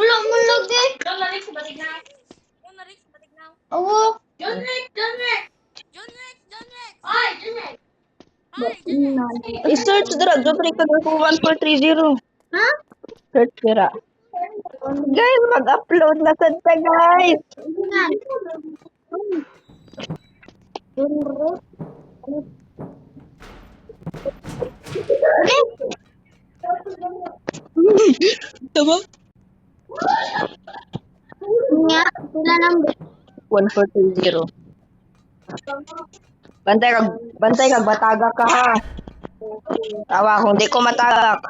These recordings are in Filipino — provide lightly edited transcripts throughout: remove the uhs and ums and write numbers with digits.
Mulog eh. John Rick sa batignaw. Oo. John Rick. Ay, John Rick. I-search dira, Jobrik ka ko 1430. Ha? Search dira. Guys, mag-upload na sad ta, guys. Yan. Tama? Nga, sila lang. 1430. Bantay kag bataga ka ha. Tawa kung di ko matagak.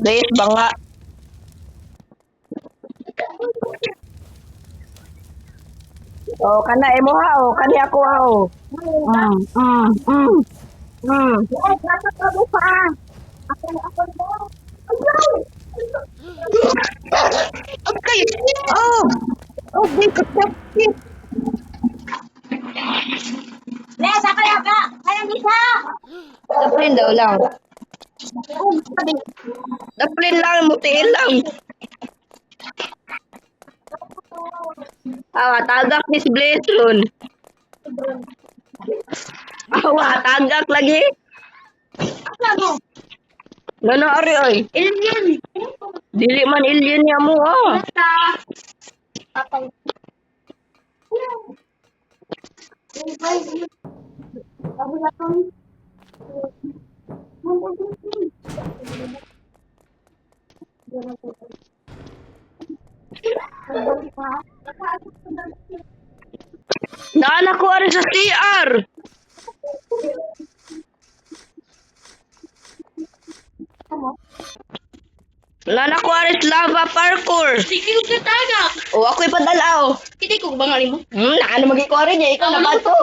Guys, banga. Oh, kana imo ha, oh, kani ako ha, oh. Okay. Oh. Oh, di ko tapit. Lesa, kaya ka. Kaya bisa. Daplin daw lang. Daplin lang, mutiin lang. Awa, tagak ni si Blason. Awa, tagak lagi. Ngano ari oy? Alien. Dili man alien niya mo ah. Basta. Patay. Sabi na to. Naanak ko ari sa CR. Naanak ko ari sa lava parkour. Sige ko ka tagak. O ako'y padalaw. Hindi ko bangali mo. Naano magi ko rin niya, ikaw na ba to?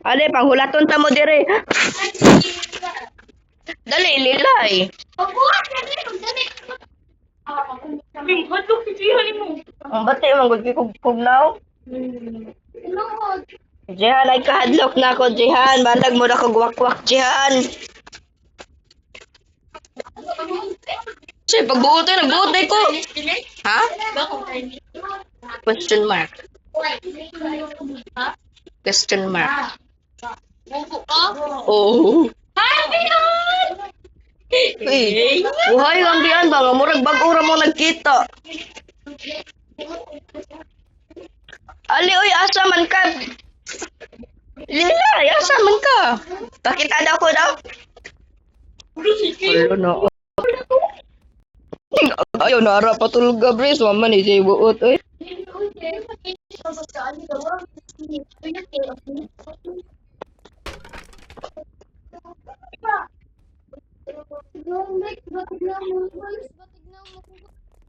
Ale, panghulaton ta mo dire. Dali, lilay. Pagbuhat na din. Dali. Sabi, hadlok si Jihan mo. Ang bati, manggod kikugnaw. Inuod. Jihan, ay kahadlok na ako, Jihan. Balag mo na kog wakwak, Jihan. Sige, pagbuotoy, nagbuotoy ko. Ha? Question mark. Question mark. Buko ka? Oh. Happy yun! Uy, buhay ang biyan ba? Nga murag bag-ura mo nagkita. Ali, uy, asa man ka? Lila, asa man ka? Pakita daw ko daw. Wala na. Ayaw na harap patulog ka, Bres. Mama ni siya buot, uy.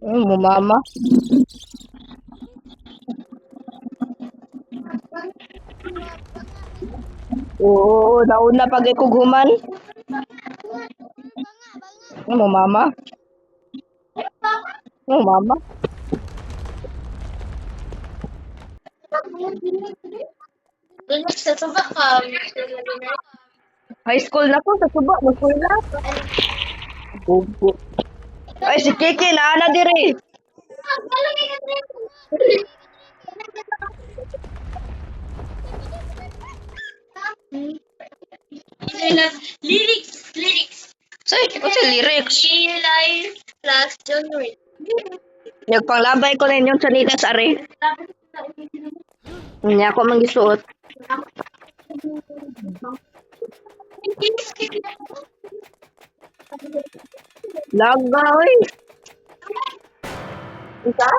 Mo mama. Oo, nauna pag ikughuman. Mo mama. Mo mama. Sa sabak ka. High school na ko sa suba, mo school na. Bubo. Ay, si Kiki, naana diri. Lyrics. Say, ko sa lyrics. Eli plus John Rick. Nagpanglabay ko na inyong sanitas, are. Hindi ako manggisuot. Laga, oy. Isa?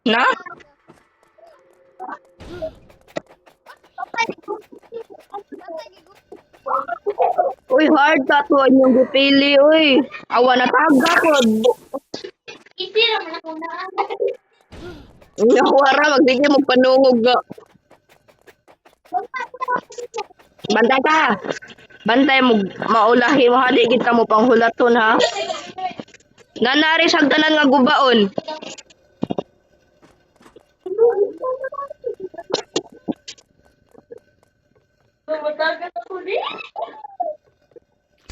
Na? Uy, hard tattoo yung gupili, uy. Awa na taga ko. Hindi naman ako na. Nawara, magbigay mo panungog ga. Bantay ka. Bantay mo, maulahi mo, hali kita mo panghulaton, ha? Nanari sa tanan nga gubaon. Tumatagal ako rin.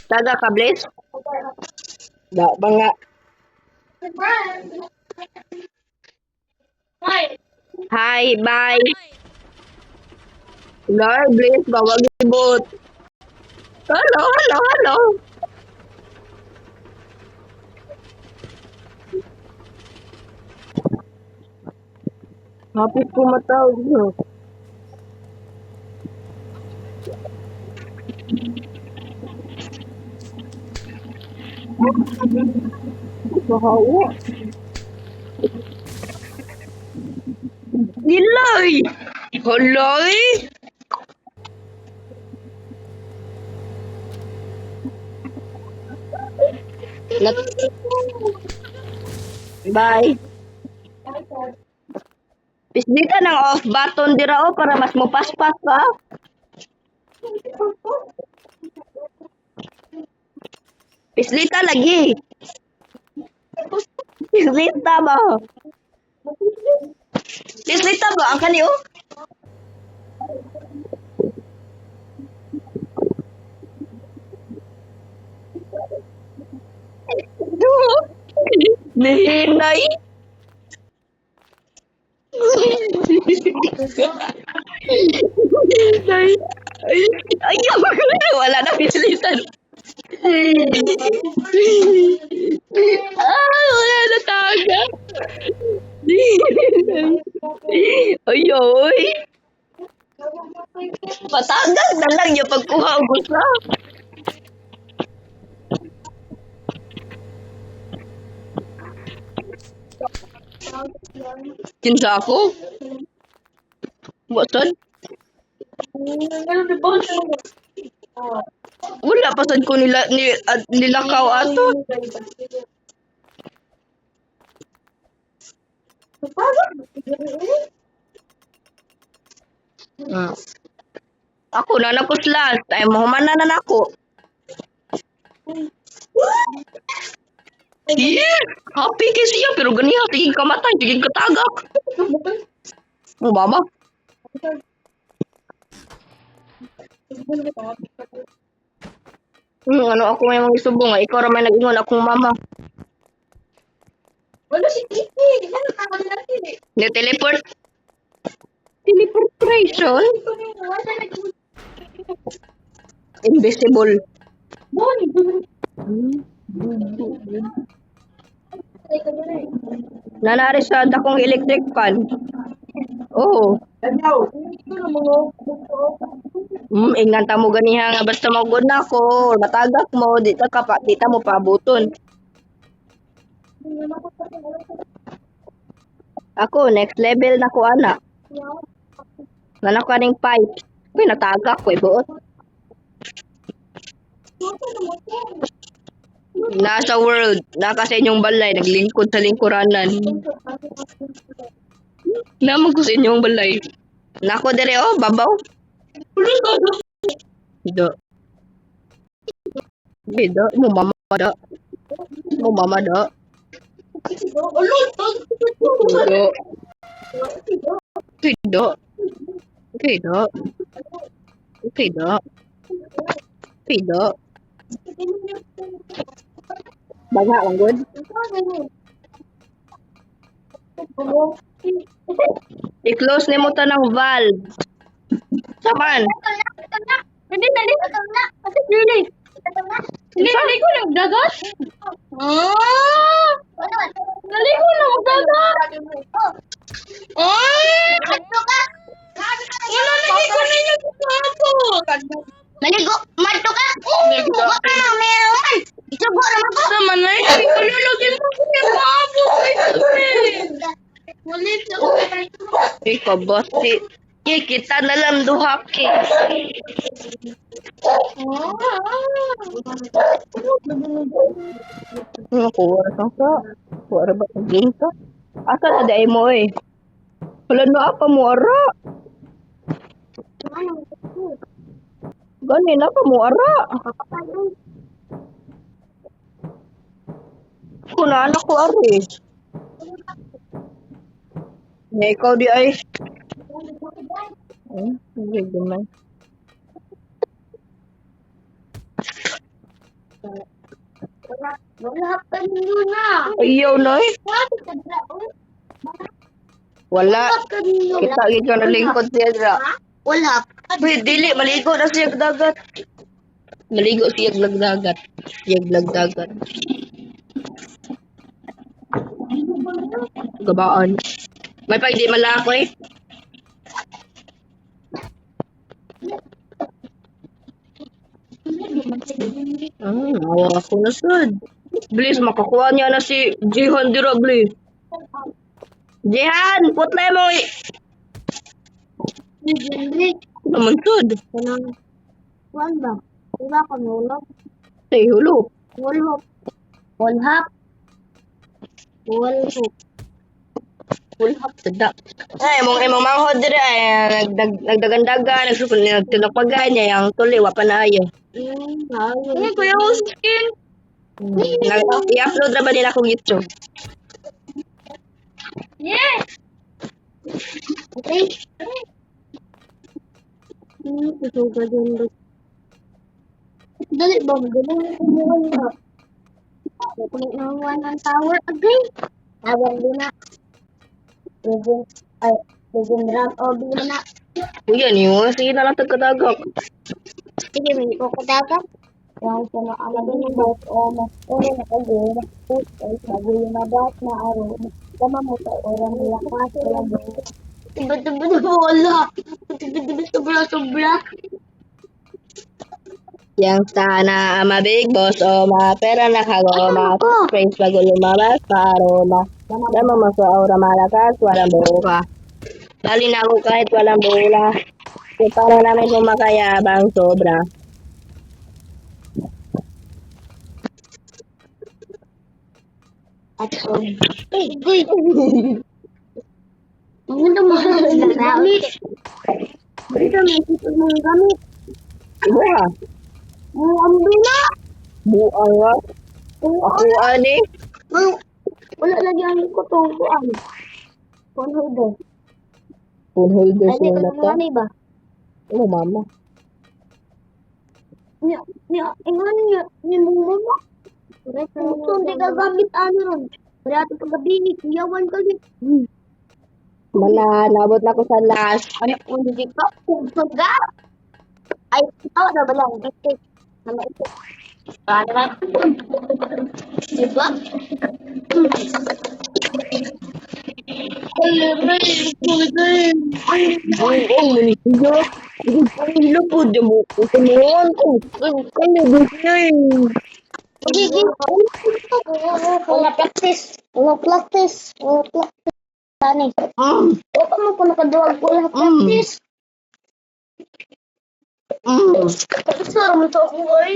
Taga ka, Blaze? Da, mga. Hi. Hi, bye. Lord, Blaze, bawag ibot. Hello, hello, hello. Hapit ko matawag nyo. Bahawa. Nilay! Halay! Bye. Pisdita ng off button dira o para mas mupaspas ka. Pislita lagi. Pislita ba? Pislita ba ang kaniyo? Nihinay. Nihinay. Ayaw, wala na pislitan. Wala na taga. Ayoy. Patagag na lang yung pagkuha ang gusto. Kinsa ako? Wasan? Wala pa sad ko nilakaw ato. Ako na napuslas. Ay mahumanan na nako. Happy kasi siya pero ganiya tiging kamatay, tiging katagak. Mama. Ano ako may mga isubo nga, ikaw ra may nag-ingon akong mama. Wala si Kiki. Ano tama nila Kiki? Ni teleport. Teleportation? Wala na Invisible. Nanari sa dakong electric fan. Oo. Inganta mo ganiha nga basta magod na ako, matagak mo, di ta mo pabuton. Ako next level na ko ana. Nanak ka ning pipe. Uy, natagak ko buot. Nasa world, naka sa inyong balay, naglingkod sa lingkuranan. Naman ko sa inyong balay. Nako dire oh, babaw. Do. Beda, mo mama da. Mo mama da. Do. Beda. Beda. Beda. Beda. Baga lang good. I-close ni mo tanang valve. Saman. Hindi, dali. Kasi dili. Dali ko na magdagat. Dali ko na magdagat. Ato ka. Wala lagi ko ninyo sa Maligo, madto ka. Maligo ka na, meron. Isubo naman ko. Sama na yun. Kalulogin mo ko yung mabo. Mulit sa Ikaw, boss. Kita na lang duha ki. Ako, wala ka. Wala ba ang game ka? Asa na day mo eh? Wala na apa mo ara. Gani na pa mo ara. Kuna anak ko ari. Ikaw di ay. Sige naman. Wala pa ninyo na. Ayaw na eh. Wala. Wala pa ninyo. Kita ka na lingkod siya dra. Wala. Wait, dili. Maligo na siya dagat. Maligo siya dagat. Siya dagat. Gabaan. May pa hindi malako eh. Awa ako na sad. Please, makakuha niya na si Jihan dira, please. Jihan, putlay mo eh. Naman sad. Kuan ba? Wala ka nulog. Ay, hulo. Wulhop. Wulhap. Wulhop. Ulhap sada. Ay, imong manghod dira ay nagdagandaga, nagtinakpagan niya yang tuli wa pa na ayo. Ano kuya Huskin? I-upload ra ba nila akong YouTube? Yes! Okay. Kusuga din. Dali ba? Magaling na kumuhan na. Kukulit na ang tower. Agay! Tawag din na. Legend round o din na. Kuya niyo, sige na lang tagkadagak. Sige, may kukadagan. Yang sa nakalagay ng bot o mas ore na kagay na put ay sabi na bot na araw. Tama mo sa orang nila kasi lang bot. Tiba-tiba na wala. Tiba-tiba sobra-sobra. Yang sana mabig boss o mapera na kago ma-praise bago lumabas paro dama mo sa aura malakas walang buka. Dali na ako kahit walang bola. Kasi para namin kumakayabang sobra. At Guy! Ang ganda mo sa gamit. Ito may isip mong gamit. Buha. Ang bina! Buha nga. Ako ani. Wala lagi ang kutong kuan. Phone holder. Phone holder Ay, siya ito na ng to. ano ba? Oh, mama. Ingan niya, ni mama. Kung hindi ka gamit ano ron. Kaya ito paggabi, iyawan ka din. Mana, nabot na ko sa last. Ano kung hindi ka, pagsaga. Ay, ito na ba lang? Ito. Nama ito. Paano ba? Diba? Oo, manisiyo. Ang hilo po, di mo. Ikamuhan ko. Kanibig niya eh. Sige. Wala practice. Wala practice. Wala practice. Tani. O pa mo po nakaduwag. Wala practice. Tapos na naman ito ako ay.